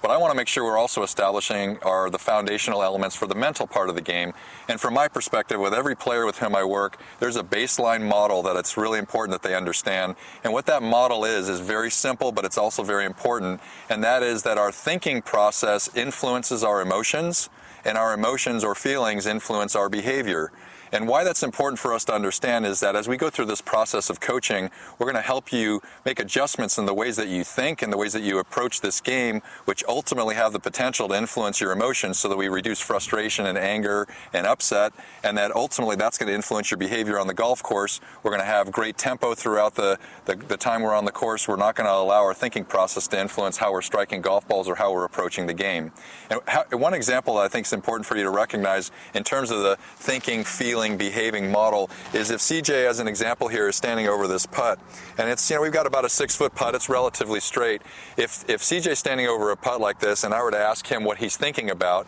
But I want to make sure we're also establishing the foundational elements for the mental part of the game. And from my perspective, with every player with whom I work, there's a baseline model that it's really important that they understand. And what that model is very simple, but it's also very important. And that is that our thinking process influences our emotions, and our emotions or feelings influence our behavior. And why that's important for us to understand is that as we go through this process of coaching, we're going to help you make adjustments in the ways that you think and the ways that you approach this game, which ultimately have the potential to influence your emotions so that we reduce frustration and anger and upset, and that ultimately that's going to influence your behavior on the golf course. We're going to have great tempo throughout the time we're on the course. We're not going to allow our thinking process to influence how we're striking golf balls or how we're approaching the game. And one example that I think is important for you to recognize in terms of the thinking, feeling, behaving model is if CJ, as an example here, is standing over this putt, and it's, we've got about a 6-foot putt, it's relatively straight. If CJ's standing over a putt like this and I were to ask him what he's thinking about,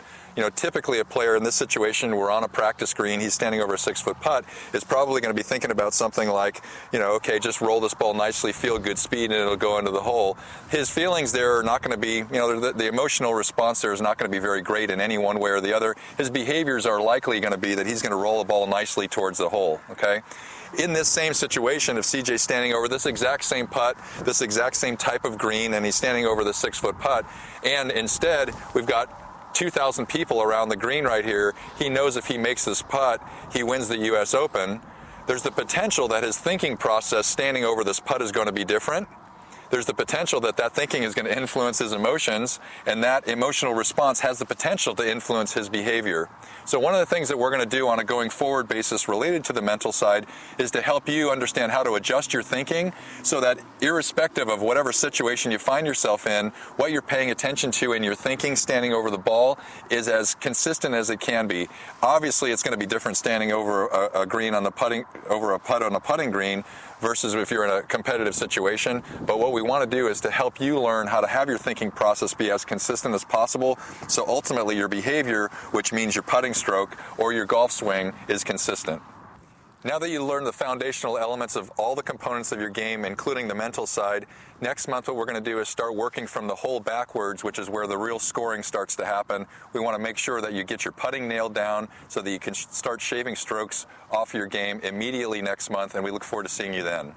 typically a player in this situation, we're on a practice green, he's standing over a 6-foot putt, is probably going to be thinking about something like, okay, just roll this ball nicely, feel good speed, and it'll go into the hole. His feelings there are not going to be, the emotional response there is not going to be very great in any one way or the other. His behaviors are likely going to be that he's going to roll the ball nicely towards the hole, okay? In this same situation, if CJ's standing over this exact same putt, this exact same type of green, and he's standing over the 6-foot putt, and instead we've got 2,000 people around the green right here, he knows if he makes this putt, he wins the U.S. Open. There's the potential that his thinking process standing over this putt is going to be different. There's the potential that that thinking is going to influence his emotions, and that emotional response has the potential to influence his behavior. So one of the things that we're going to do on a going forward basis related to the mental side is to help you understand how to adjust your thinking so that irrespective of whatever situation you find yourself in, what you're paying attention to in your thinking standing over the ball is as consistent as it can be. Obviously, it's going to be different standing over a green on the putting, over a putt on a putting green versus if you're in a competitive situation. But what we want to do is to help you learn how to have your thinking process be as consistent as possible, so ultimately your behavior, which means your putting stroke or your golf swing, is consistent. Now that you learn the foundational elements of all the components of your game, including the mental side, next month what we're going to do is start working from the hole backwards, which is where the real scoring starts to happen. We want to make sure that you get your putting nailed down so that you can start shaving strokes off your game immediately next month, and we look forward to seeing you then.